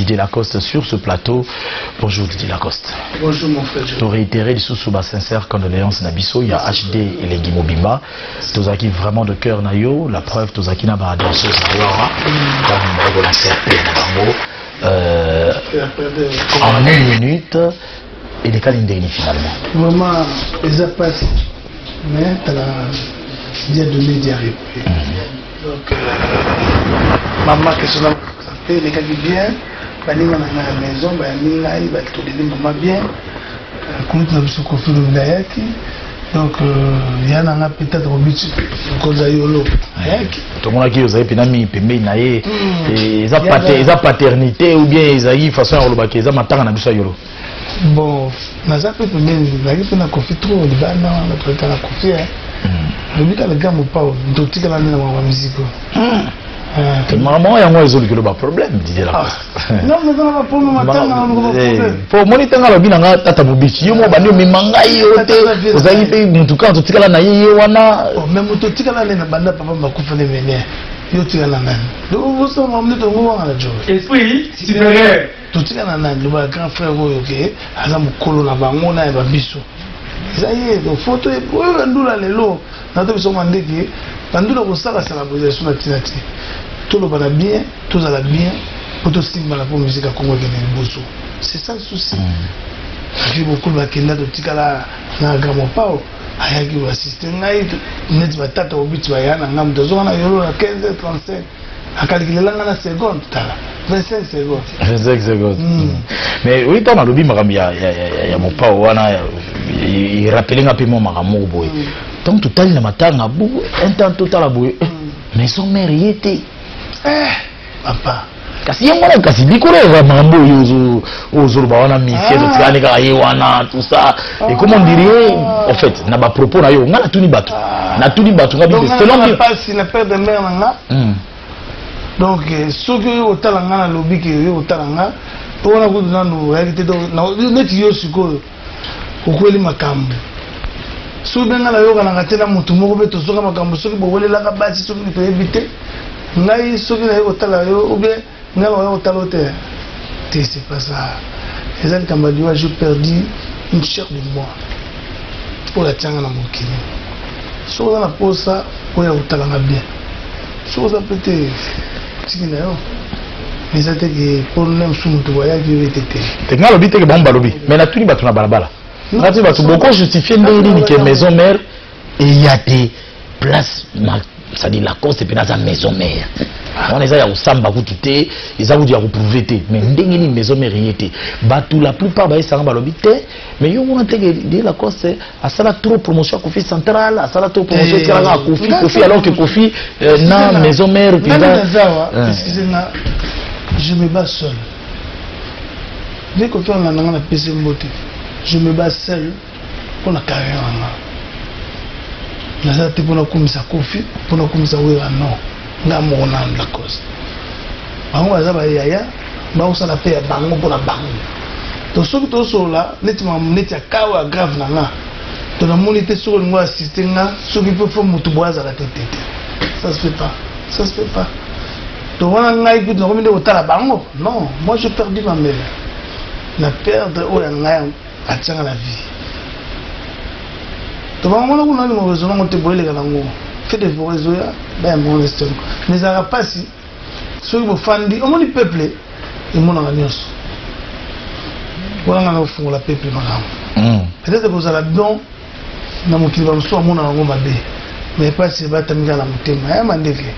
Didier Lacoste sur ce plateau. Bonjour Didier Lacoste. Bonjour mon frère. Tu aurais réitéré les sous-souba sincères condoléances Nabiso, il y a HD et les Guimobimba. Tozaki vraiment de cœur Nayo, la preuve Tozaki n'a pas dansé comme en 1 minute, et les Kalindéni finalement. Vraiment, ils ont passé, mais tu as donné des réponses. Donc, maman, que ce soit les gars bien, à la maison, tout les maman bien, comme tu as vu ce qu'on fait donc, il y a un peut-être au but de Yolo. Tout le monde qui a ils ont paternité ou bien ils ont façon à l'obaki, ils ont matin à Yolo. Bon, mais ça peut même, il y a trop, il va dans notre temps à confier. Le but à la gamme ou pas, tout ce qu'il y a dans la musique. Maman, il y a un problème, disait la poste. Non, mais on n'a pas problème. Pour moi, il y a un problème. Tata Bobichi, il y a un problème. Vous avez fait un truc quand tu as la même tu as la banda papa m'a coupé les vénères. Yo tu as la nan. Donc vous savez on est au la joie. Esprit supérieur. Tout tu as la nan, le grand frère OK, ala mukolo na bango na ba biso. Ça y est, donc photo et pour ndula lelo. Na to biso mandeki, bandula ko sala sala position na tinati. Tout le monde bien, tout ça bien, pour tout ce pour musique à Congo Bosso. C'est ça le souci. J'ai beaucoup de Kenya de Tikala, na grand pao, ayaki ou assisté, net batata au but, bayana, ngam de zone, yolo, 15h35, à calculer la seconde, 25 secondes. 25 secondes. Mais oui, dans le lobby, il y a mon pao, il rappelait un peu mon maramo, boy. Donc tout à l'heure, matin, un temps total à boy. Mais son mère y était. Papa. Kasi yamona kasi bikore mambo yozo ozorba wana mission de tsane ka yewana tout ça et comment on dirait en fait na ba propos na yo ngala tuni batu na tuni batu ngabi selon que pas si na père de mère nga donc ce que yo tala ngana lobi que yo tala nga ona ku na no réalité do na neti yo siko okweli makambo so benga na yo kana ngatela mutu moko beto soka makambo soki bowelela ka basi soki ni éviter ngai soki na yo tala yo ou bien ngai yo tala te c'est pas ça les gens comme dit j'ai perdu une chair de moi pour la tianga na mokili so na posa ko ya tala na bien so ça peut être tigina yo mais ça te que pour nem sumu to ya ki yo tete te ngalo bite ke bomba lobi mais na tuni batu na balabala ngati batu beaucoup justifier ndeni que maison mère et il y a des places ça dit la cause c'est dans sa maison mère on les a ya samba kutite ils a voulu ya prouver mais ndenge ni maison mère yete batu la plupart ba esanga balobi te mais yo mona te que la cause c'est à ça la trop promotion Kofi central à ça la trop promotion qui la Kofi alors que Kofi na maison mère excusez-moi je me bats seul dès que on a na PC mbote je me bats seul pour la carrière na te pona kumisa Kofi pona kumisa wera non nga mona la cause bango azaba yaya ba usala pe ya bango pona bango to soki to sola neti kawa grave na nga to na monite sur ngo assister nga soki pe fo mutu boaza la tete ça se fait pas to wana ngai ku na kominde otala bango non moi je perdu ma mère na perdre o ya ngai atanga la vie to ba mona kuna ni mo besoin ngote boile kana ngo fait des réseaux ya ba mon estom mais ça pas si so bo fandi o moni peuple et mon nganyos wala ngana ufungo la peuple makam peut-être que ça don na mokili ba mso mona ngo mabe mais pas si ba tamika na mutema ya mandeke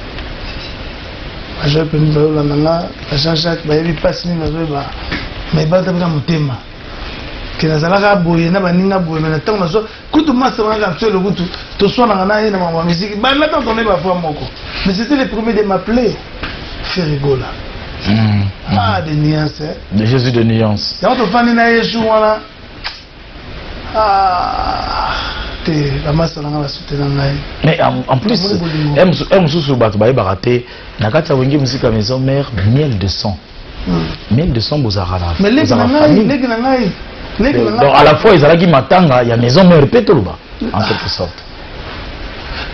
aje pe ni ba la nanga Jean-Jacques ba yebi pas ni na ba mais ba tamika mutema que na zalaka boye na baninga boye mais na tango nazo kutu masa nga sur le kutu to sona ngana na mama musique ba na tango ne ba fois moko mais c'était le premier de m'appeler faire rigola des nuances de Jésus de nuances ya to fani na Yesu wana te la masa nga la soutenir ngai mais en plus aime sous bato ba baraté na kata wengi musique maison mère miel de sang bozarana mais les ngai donc à la fois ils allaient matanga il y a maison mère pétoloba en quelque sorte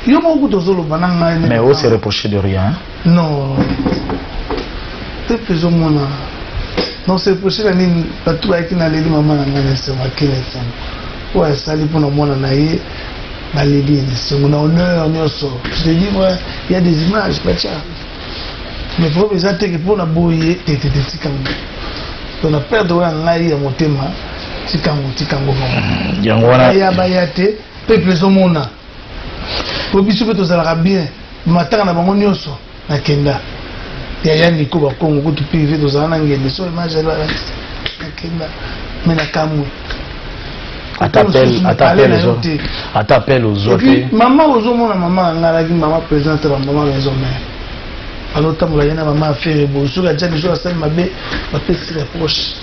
yo mo ko zolo bananga mais on se reprocher de rien non te plus ou moins Non, c'est pour ça que tout a été dans les mamans, c'est ma qui est ouais, ça dit pour nous, on a eu c'est mon honneur, je te dis, ouais, il y a des images, mais tiens. Mais il faut que que pour la bouille, on a perdu un aïe à mon thème, Tikango. Il y a Bayate, peuple Zomona. Pour bisou que tu as bien, matin à la Monioso, à Kenda. Il y a Nico Bakongo, tu peux vivre dans un angle, mais sur l'image, elle va à Kenda. Mais la Kamou. À t'appel aux autres. Et puis, maman aux hommes, maman présente la maman les hommes. Alors, tant que la maman a fait le beau, sur la tête, je vais ma bête, ma petite se rapproche.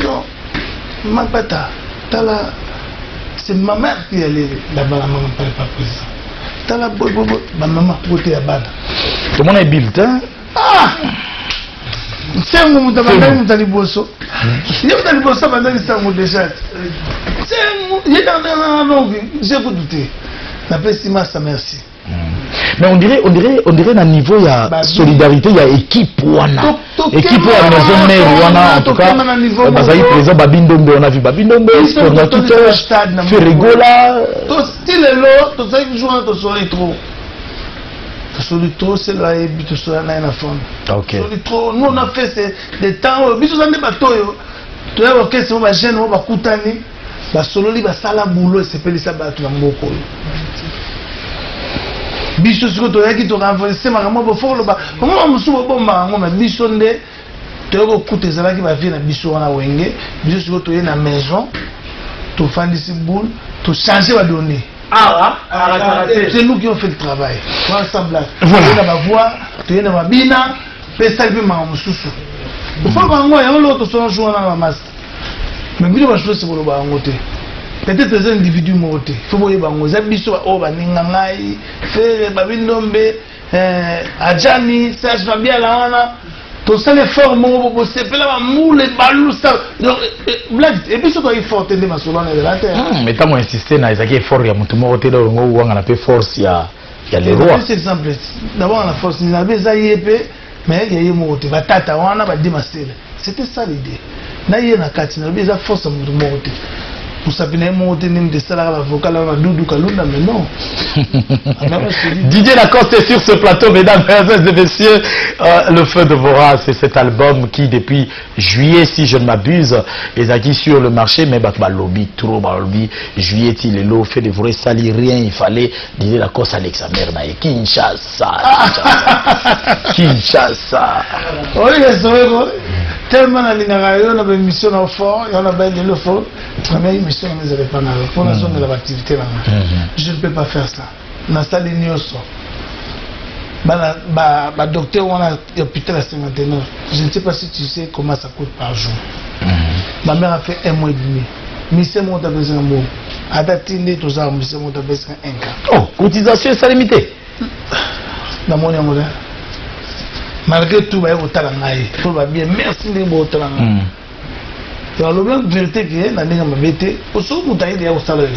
Non, ma pata, c'est ma mère qui est là-bas, la maman ne pas présent. T'as la ma maman côté à Bada. Tout le monde est bulletin. Ah! C'est un moment où tu as bosso. Il y a des bosso pendant que ça déjà. C'est il y a dans j'ai vous douté. La pestima ça merci. Mais on dirait à niveau il y a solidarité, il y a équipe ouana. Équipe ouana maison mère ouana en tout cas. Bazaï présent Babindombe, on a vu Babindombe, coordinateur, Ferregola. Tout style est là, tout ça qui joue en trop. Solitro, c'est là et puis tout ça là na fond. OK. Solitro, nous on a fait des temps, biso za ne bato tu as OK c'est ma jeune on va kutani, ba sololi ba sala boulot c'est peli ça ba tu na mboko. Biso siko to yaki to renforcer ma mo folo ba. Comment on musu bo ma ngoma biso nde to ko kuté za ki ba vie na biso wana wenge, biso siko to ye na maison, to fandisi boule, to changer ba donner. C'est nous qui ont fait le travail. Voilà. Tu as ma voix, tu as ma bina, tu as ma moussoussou. Il faut que l'autre soit joué dans la masse. Mais bien, je pense que c'est pour le bangoté. Peut-être des individus mortés. Il faut que les bangotés, les biso, baningangai, faire babindombe, adjani, Serge Fabien Lawana. Tout ça, les formes, c'est pas la moule, les balous, ça. Et puis, surtout, il faut tenir ma souvent de la terre. Mais tant qu'on insiste, il y a des forces, il y a des forces, il y a force, il y a les rois. C'est exemple. D'abord, la force, il y a des épées, mais il y a des mots, il y a des tata, on a des masses. C'était ça l'idée. Il y a des forces, il y a des forces, pour s'appeler de salaire avocat là Doudou Kalunda mais non. Didier Lacoste est sur ce plateau, mesdames et messieurs. Le feu de Vora, c'est cet album qui depuis juillet, si je ne m'abuse, est acquis sur le marché, mais bah lobby trop lobby. Juillet il est là, fait de Vora, salir rien, il fallait Didier Lacoste Alexa Merna et Kinshasa. Kinshasa. Oui, c'est vrai. Tellement la ligne on a une mission au fort, on a bien le fort. Première émission, on n'avait pas pour la zone de l'activité là. Je ne peux pas faire ça. Dans cette ligne docteur, on a l'hôpital à 59. Je ne sais pas si tu sais comment ça coûte par jour. Ma mère a fait 1 mois et demi. Mission monte à besoin un mot. À date, tout ça, mission monte à besoin un cas. Oh, cotisation est limitée. Dans mon amour. Malgré tout, il faut bien merci de vous dire. Il y a une vérité qui est dans les bêtes. Pour ceux qui ont été au salaire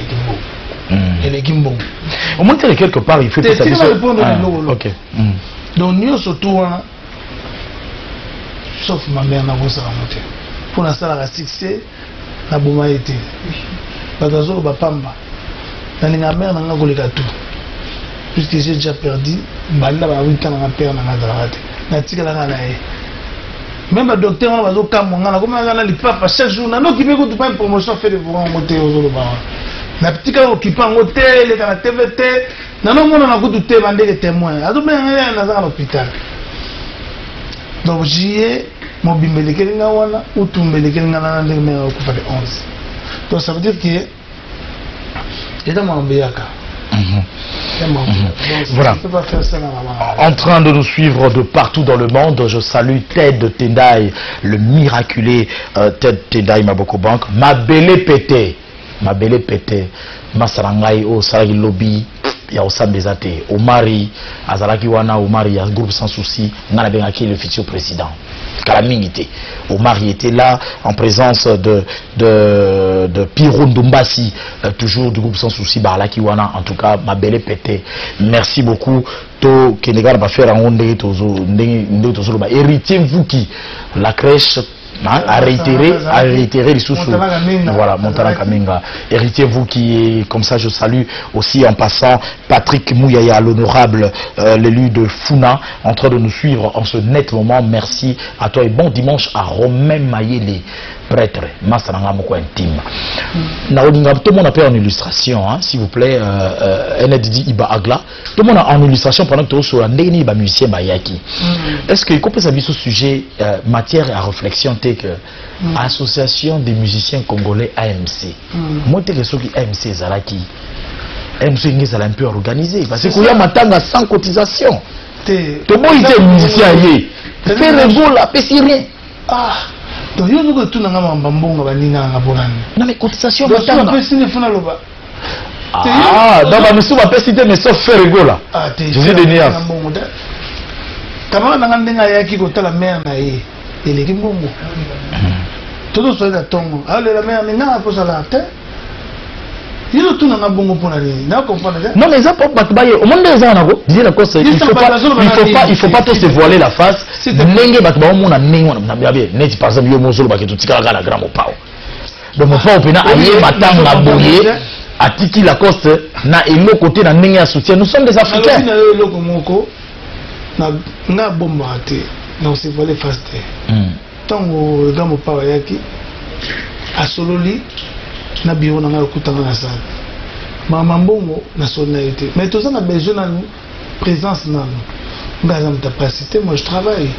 de l'équimbo. Au moins, quelque part, il faut que ça soit. Ok. Donc, nous, surtout, sauf ma mère, n'a pas ça à monter. Pour la salle à succès, la bouma été. Parce que je pamba. La mère n'a pas tout. Puisque j'ai déjà perdu, je vais perdre même le docteur on va au camp on a comme on a les papa chaque jour on a qui veut que tu pas promotion fait de pour un côté aux autres na petit cas occupant hôtel les la TVT na non on a que tout est bandé témoin a tout bien na à l'hôpital donc j'ai mon bimbele kelinga wana ou tumbele kelinga na ndenge me ko fa de 11 donc ça veut dire que et dans mon biaka. Voilà. En train de nous suivre de partout dans le monde, je salue Ted Tendai, le miraculé Ted Tendai Maboko Bank, ma belle pété, ma sarangai au saragi lobby, ya osam des athées, Omari, Azalaki Wana, Omari, un groupe sans souci, Nana Bengaki, le futur président. Kalamingité. Omar y était là en présence de Piro Ndombasi, toujours du groupe Sans Souci Barla Kiwana. En tout cas, ma belle pété. Merci beaucoup. To Kenegar va faire un héritier vous qui la crèche. A réitéré les sous-sous. Voilà, Montana Kaminga. Héritier, vous qui est comme ça, je salue aussi en passant Patrick Mouyaya, l'honorable, l'élu de Funa, en train de nous suivre en ce net moment. Merci à toi et bon dimanche à Romain Mayele, prêtre. Masananga Moko intime. Tout le monde a fait en illustration, hein, s'il vous plaît. Enedidi Iba Agla. Tout le monde a en illustration pendant que tu es sur un Iba musicien Bayaki. Est-ce que, comme ça, ce sujet, matière à réflexion, que association des musiciens congolais AMC. Moi, je suis AMC Zalaki. AMC est un peu organisé. Parce qu'il y a maintenant sans cotisation. Tout le monde est musicien. Fait rigolo, c'est rien. Ah, donc il y a tout le monde. Non, mais cotisation, ah, donc nous sommes pas cité, mais sauf faire rigolo. Je suis de Nias. Et les Kimbongo. Tout le monde tombe. Alors la mère n'a pas ça la tête. Il y a tout un bon pour aller. Non mais ça pas bailler. Au monde des ans disait la cause. Il faut pas trop se voiler la face. Nenge batba on a ningo na bien. Neti par exemple yo mozolo ba ketu tikala la grand pao. Donc mon pao pena aye matanga boye atiki la coste na elo côté na nenge ya soutien. Nous sommes des Africains. Na bomba té. Non, c'est volé fast. Tant que dans mon papa yaki, à Sololi, na bureau na kutanga na salle. Maman bongo na sonalité. Mais tout ça na besoin de présence na nous. Ngazam ta capacité, moi je travaille.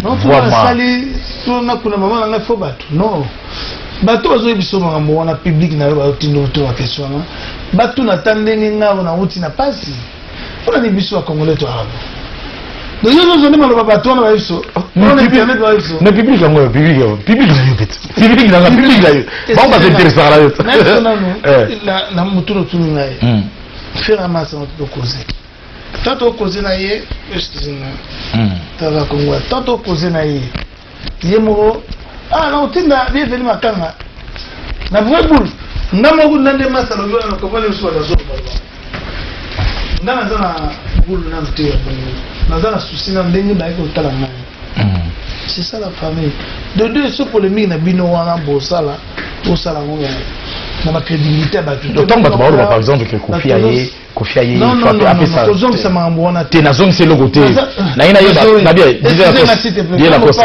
Non, faut pas saler, on a kuna maman na faut battre. Non. Bato azo biso makambo wana public na ba tindo to wa question na. Bato na tandenge ngabo na uti na pasi. On a biso wa congolais to arabe. Donc nous avons dit que bateau na biso. On internet ba biso. Na public là public là bon ba intéressant là. Na mutuno tunu na ye. Faire amasa to causer. Tanto causer na ye, excusez-moi. Tava Congo. Tanto causer na ye. Yemo ah na utinda bien venu makanga. Na vrai boule. Ndamo ku ndende masalo yo na ko vale so da zo. Ndana zana boule na mtia. C'est ça la famille. De deux, ce polémique n'a bino wana bosala, bosala ngona. Na ma crédibilité ba tout. D'autant que par exemple que Kofi Aye non, ça m'a wana te na zone c'est le côté. Na ina yo na bien, dis la cause.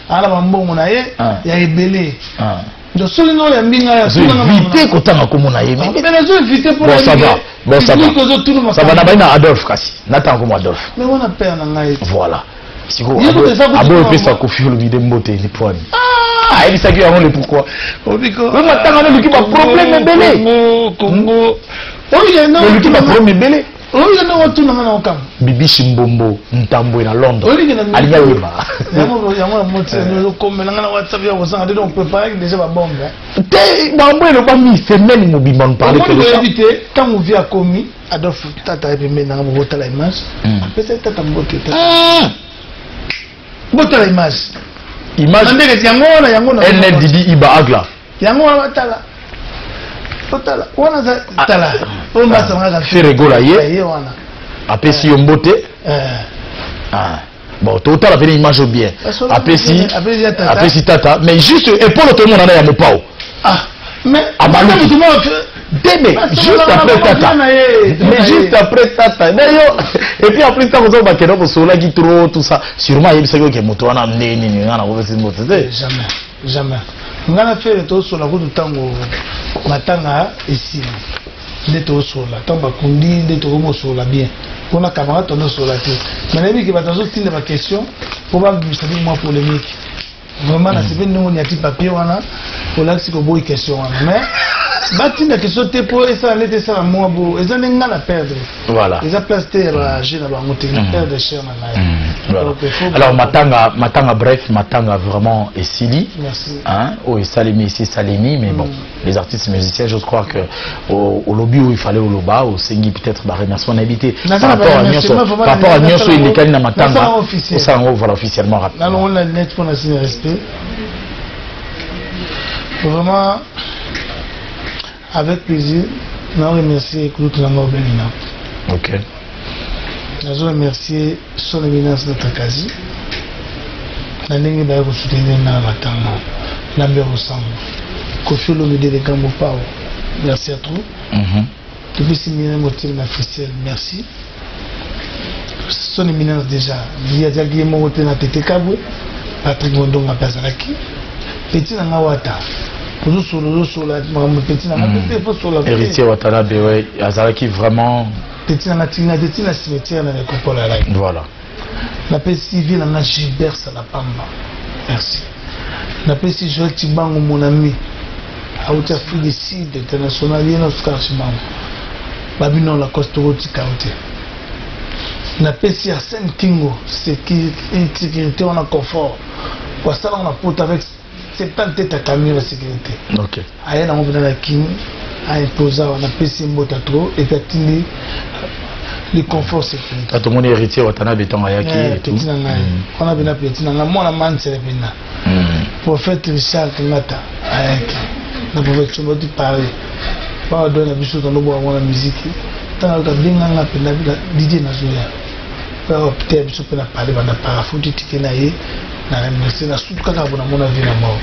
Ala mambongo na ye, ya ebele. Donc si nous les mbinga ya éviter kotanga komona ye mais les autres éviter pour ça va ça va na baina Adolphe kasi nata comme Adolphe mais on a peur na ngai voilà siko abo pesa Kofi le bide mbote ni poani ah il s'agit avant le pourquoi obiko mais matanga le qui va problème belé Congo oui non le qui va problème belé oui non tout na na okam bibi Shimbombo Ntambo na Londres aliya weba yango moti no comme na WhatsApp ya osanga de on préparer déjà ba bombe te mambo le ba mi semaine mobimba on parler que ça éviter quand on vient commis Adolphe tata et mais na bota la image peut-être tata mbote bota la image ndeke yango na NDD Iba Agla yango watala totala wana za tala on va s'en faire rigoler ye wana apesi yo mbote bon total a fait une image bien apesi tata mais juste épaule tout le monde en a ya mopao mais juste après tata mais juste après tata d'ailleurs et puis après ça vous avez bakeno pour cela qui trop tout ça sûrement il sait que moto wana ndeni ni ngana ko vesi moto jamais ngana faire to sur la route tango matanga ici nde to sola tamba kundi nde to mo sola bien on a camarade to sola te mais les qui va toujours tinda ma question pour pas vous savez moi polémique vraiment là c'est bien nous on y a petit papier wana pour là c'est ko boy question wana mais batinda ke sote po esa lete ça moi bo eza nenga la perdre voilà eza place terre la jeune ba ngote na perdre cher na ngai. Alors matanga bref matanga vraiment esili hein au salimi ici salimi mais bon les artistes musiciens je crois que au lobby où il fallait au loba au sengi peut-être ba remerciement habité par rapport à Nyonso il est na matanga ça voilà officiellement rapide. Alors on a net pour notre respect vraiment avec plaisir, je remercie Claude Lango Benina. Ok. Je remercie son éminence de Takazi. Je vais soutenir Matanga, Lambert Osambo, Kofi Olomide de Gambopao. Merci à tous. Depuis si je suis merci. Son éminence déjà, il y a déjà qui na Tete Kabwe, Patrick Mondonga Pazaraki, Petit Nangawata. Héritier Watanabe, oui, Azaraki vraiment. Voilà. La paix civile en a Gilbert Salapamba. Merci. La paix si Joël Tibango, mon ami, a été fille de Cid international, il y a un Oscar Chimam. Babinon la Costorotti Kaote. La paix si Arsène Kingo, sécurité, on a confort. Pour ça, on a porté avec 70 têtes à camion de sécurité. Ok. Aïe, on va dans la Kim, à imposer, on a PC Mbotatro, et puis le confort sécurité. Tout le monde est héritier, on a béton Ayaki et tout. On a bien petit, on a moins de man, c'est le bina. Prophète Richard Ngata, Ayaki. On a prophète Chomoti Paris. Pas de la bichette dans le bois, on a musique. Tant que bien, on a pu la Didier Nazoya. Pas opter à bichette pour parler, on a parafouti Tikenaye. Merci na tout cas pour mon avis na mort.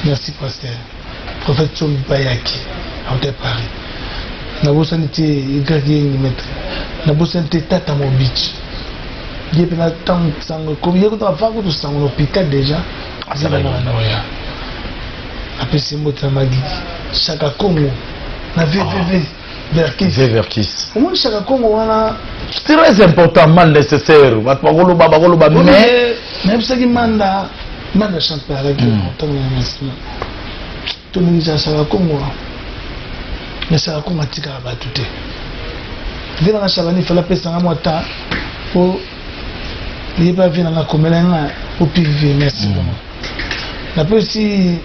Merci pasteur. Prophète Somi Bayaki à Paris. Na bossa niti igaki ni maître. Na bossa niti tata mo beach. Dieu peut na tant sango comme yeko to fa ko to sango hôpital déjà. Azala na noya. Après c'est mot magi. Chaka Congo. Na VVV Verkis. Comment Chaka Congo wana très important mal nécessaire. Bakolo baba mais même ça qui manda chante par avec tant de remerciements. Tout le monde dit ça Congo. Mais ça Congo tika ba tout. Vina na Chabani fala pesa ngamo ta pour il pas vina na komelenga au PV merci beaucoup. La petit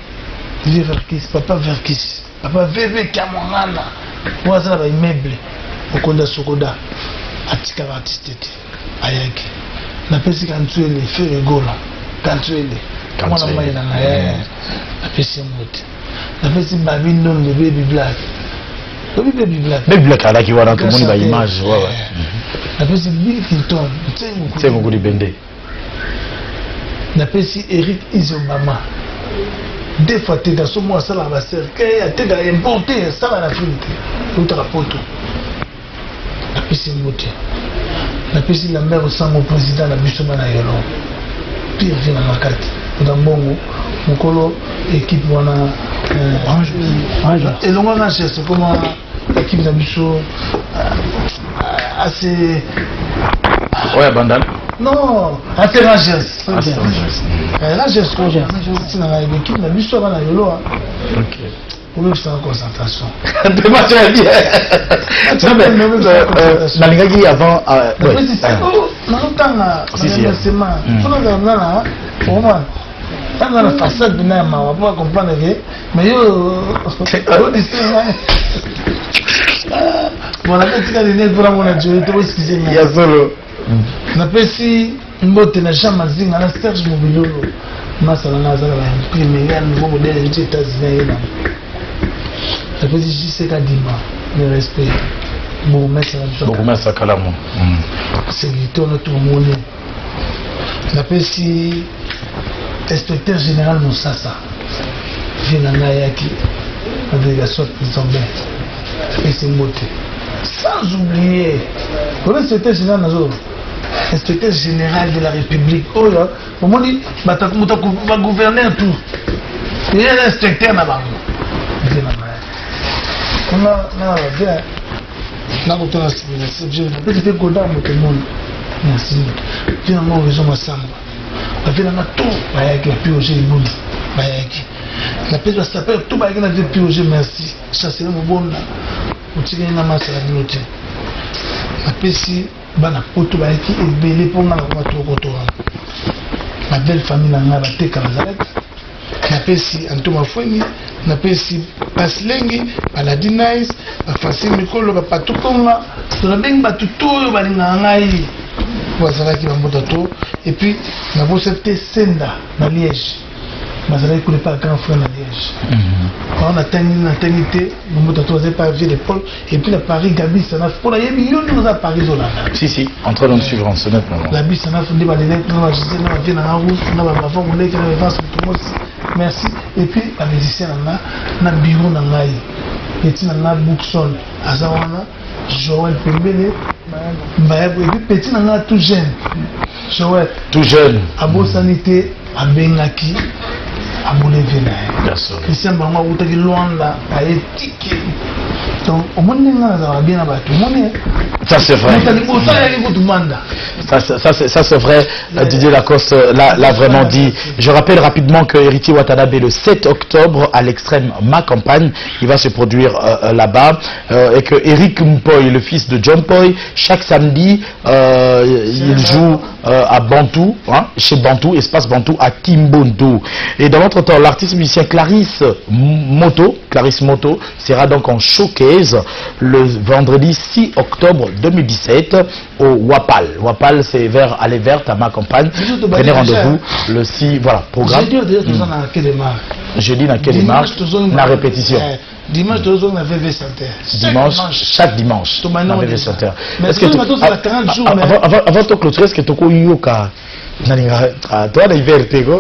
Verkis, papa Verkis, papa VV Kamongana. Moi ça va immeuble au Konda Sokoda atika artiste ayaki. Na pesi kantuele fait rigola kantuele mwana mai na na pesi mote na pesi babindo de baby black baby black ala ki wana tout monde ba image ouais na pesi Bill Clinton tsengo kuli bende na pesi Eric Izobama deux fois t'es dans ce mois ça la va cercle a t'es importé ça va la Afrique l'autre poto na pesi mote la pesi la mère au mon président la bichoma na yolo pire vient na makati dans bongo mukolo équipe wana et longa na geste comment équipe na bicho assez ouais bandal non assez rangers rangers c'est na l'équipe na bicho na yolo OK pour faire en concentration. De ma très bien. Nalingaki avant. La façade de Nama, on va comprendre que. Mais yo. Bon, la petite année pour mon adjoint, tu vas excuser. Il y a solo. Na pesi mbote na chama zinga na Serge Mobilolo. Masala na zala ba imprimer ya nouveau modèle aux États-Unis. La petite JC Kadima, le respect. Bon, merci à Kalamo. C'est le tout le monde. La petite inspecteur général Moussassa. Vinanga Yaki. La délégation de Zambé. Et c'est Moté. Sans oublier. Pour l'inspecteur général Nazo. Inspecteur général de la République. Oh là, au moment où va gouverner tout. Il y a l'inspecteur là-bas. On a bien. Là, on a c'est bien. Peut-être que Goda tout le monde. Merci. Finalement, ils ont ensemble. Finalement, tout. Bayaki, puis aussi, il boule. Bayaki. La paix va s'appeler tout le monde a dit merci. Ça c'est le bon là. On tire une masse à la minute. La paix si bana poto ba qui est belé pour na kwa to. Ma belle famille na ba te Nazareth. La paix si Antoma Fweni, la paix si Paslengi, Baladi Nice, ba Francis Mikolo ba patukonga, to na benga tuto ba linga ngai. Wazala qui va moto et puis na bo cette senda na Liège. Mazala qui n'est pas grand frère na Liège. On a tangité, nous moto pas vu de Paul et puis la Paris Gabi ça n'a pour la million nous a Paris Zola. Si en train de suivre en ce moment. La bis ça n'a fondé ba les lettres na je na vie na route na ba ba on les avance tout monde. Merci et puis la musicien na bureau na ngai. Petit na Bookson azawana Joël Pembele, petit nana tout jeune. Joël tout jeune. Abo sanité à Bengaki, à Boulevena. Christian Bangwa Outaki Luanda a étiqué. Donc au moins on a bien abattu. Ça c'est vrai. Ça c'est vrai. Didier Lacoste l'a vraiment dit. Je rappelle rapidement que Héritier Watanabe le 7 octobre à l'extrême ma campagne, il va se produire là-bas et que Eric Mpoy, le fils de John Poy, chaque samedi il joue à Bantou, hein, chez Bantou, espace Bantou à Kimbondo. Et dans l'autre temps, l'artiste musicien Clarisse Moto sera donc en showcase le vendredi 6 octobre 2017 au Wapal. Wapal, c'est vers Allée Verte à ma campagne. Prenez rendez-vous le 6, voilà, programme. Jeudi dans quelle démarche? La répétition. Dimanche, on a VV Santé. Chaque dimanche. On a VV Santé. Est-ce que avant de clôturer, est-ce que tu as eu yoka? Toi, la vérité, quoi.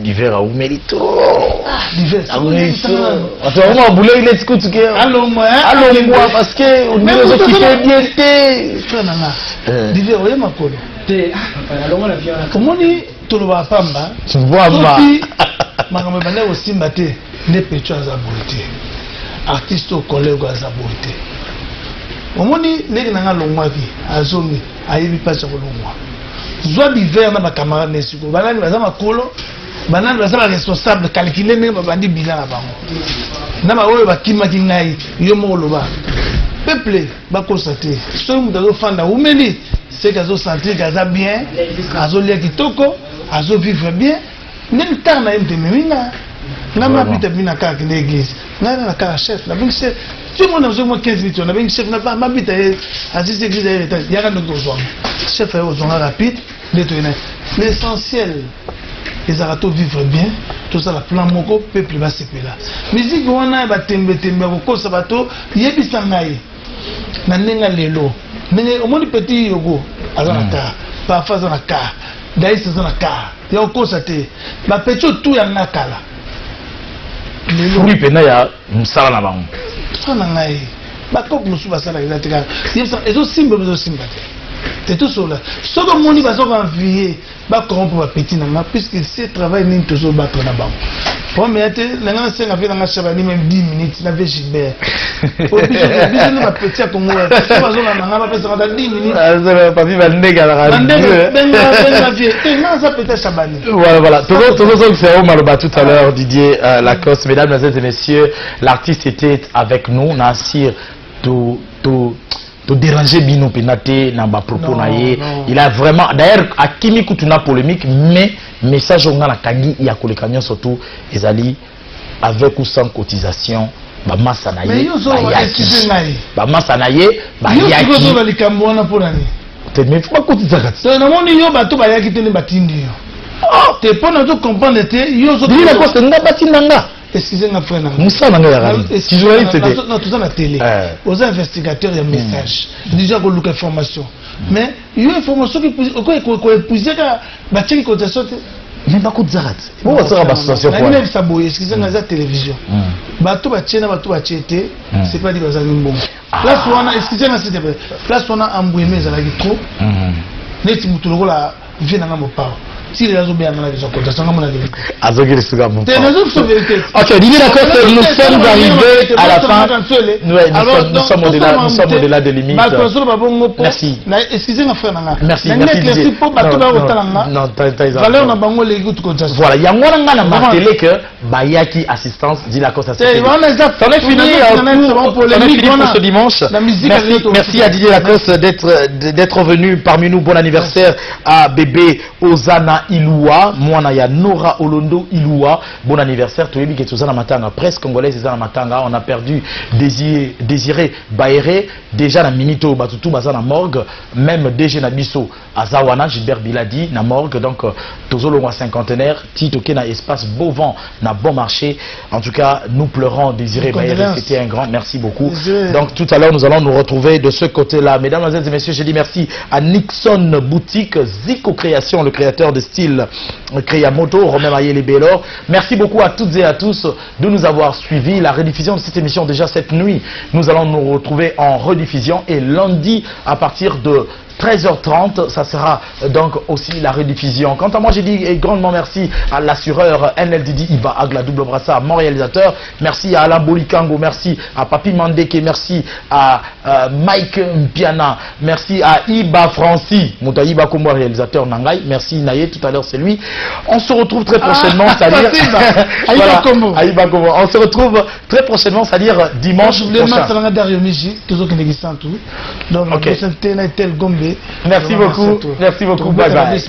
L'hiver a ouvert trop. L'hiver a ouvert trop. Attends, on boulot il est scout que. Allô moi parce que on nous a quitté bien. L'hiver est ma colo. Comment ni tout le pamba. Tu vois ma. Makambo bana aussi maté ne pecho azabolité. Artiste au collègue azabolité. Omoni leki nanga longwa ki azomi ayebi pas sur longwa. Zwa d'hiver na ba camarade nesiko. Banani baza makolo, banani baza responsable calculer ne ba bandi bilan na bango. Na ba oyo bakima ki ngai yo mo loba. Peuple ba constater. So mu dazo fanda umeli, c'est qu'azo sentir qu'aza bien, azo lia kitoko, azo vivre bien. Même temps na mte memina. Na ma bita bina ka ki l'église. Na na ka chef, na bin chef. Tout le monde a besoin de 15 minutes. On avait une chef, n'a pas ma bite à 10 églises. Il y a un autre besoin. Chef est aux zones rapides. L'essentiel, les aratos vivre bien. Tout ça, la plan moko, peuple va se payer là. Musique, on a un tembe, au sabato, il y a des sangaï. Nanenga lelo. Au moins, petit yogo, à la car. Parfois, à la car. D'ailleurs, c'est dans la car. Il y a encore ça. Ma petit tout, il y a un akala. Oui, pena ya msala na bango. Sana ngai. Ba ko musu basala ilatika. Yesa ezo simba bezo simba. C'est tout cela. Ce que moni bazo envier ba corrompre ba petit na puisque c'est travail ni toujours battre na bango. Pour me ete nanga senga fait nanga chabani même 10 minutes na Gilbert. Pour biso na petit comme moi. Bazo na nanga ba pesa dans 10 minutes. Ah ça pas vivre ndega la radio. Benga vie. Non ça peut-être chabani. Voilà. Tout c'est au Maloba tout à l'heure Didier Lacoste. Mesdames et messieurs, l'artiste était avec nous, Nassir tout déranger bino penate na ba propos na ye. Il a vraiment d'ailleurs akimi kutuna polémique mais message on a kangi ya kolekanya surtout ezali avec ou sans cotisation ba massa na ye. Mais yo zo excuse ngai. Ba massa na ye ba yaki. Yo zo ba likambo na ponani. Te me faut cotiser kati. So na moni yo bato ba yaki te ne batindi yo. Oh, te pona to comprendre te yo zo. Didier Lacoste nga batinanga. excusez-moi frère na Moussa nanga ya radio si journaliste c'était non tout ça na télé aux investigateurs il y a message déjà ko luka information mais il y a information qui ko épuiser ka ba tcheki cotation mais pas coup de zarat bon ça va association quoi même ça boye excusez-moi la télévision bato ba tchena bato ba tchete c'est pas dit bazali mbongo place wana excusez-moi s'il te plaît place wana ambouemé za la trop neti mutu lokola vient na mo pa si les gens bien dans la cotation comme on a dit azogiri suga mon ok Didier Lacoste nous sommes arrivés à la fin nous sommes au-delà des limites merci excusez-moi frère nanga merci Didier non valeur na bango les goût cotation voilà yango nga na martelé que bayaki assistance Didier Lacoste on est fini pour ce dimanche merci à Didier Lacoste d'être venu parmi nous. Bon anniversaire à bébé Ozana Iloua, Mwana ya Nora Olondo Iloua, bon anniversaire. Tout le monde qui est dans matanga, presse congolaise est dans matanga. On a perdu Désiré Baéré, déjà na minito batutu baza na morgue, même DG Nabiso Azawana Gilbert Biladi na morgue. Donc tozolo wa cinquantenaire, Tito Kena espace beau vent na bon marché. En tout cas, nous pleurons Désiré Baéré, c'était un grand merci beaucoup. Donc tout à l'heure nous allons nous retrouver de ce côté-là. Mesdames et messieurs, je dis merci à Nixon Boutique, Zico Création, le créateur de style Créamoto, Romain Mayele Bélor. Merci beaucoup à toutes et à tous de nous avoir suivis. La rediffusion de cette émission déjà cette nuit, nous allons nous retrouver en rediffusion et lundi à partir de 13h30, ça sera donc aussi la rediffusion. Quant à moi, j'ai dit grandement merci à l'assureur NLDD Iba Agla double brassard, mon réalisateur. Merci à Alain Bolikango, merci à Papi Mandeke, merci à Mike Mpiana, merci à Iba Franci, Mouta Iba Komo réalisateur Nangai, merci Naye, tout à l'heure c'est lui. On se retrouve très prochainement, c'est-à-dire on se retrouve très prochainement, c'est-à-dire dimanche prochain. Merci beaucoup. Bye bye.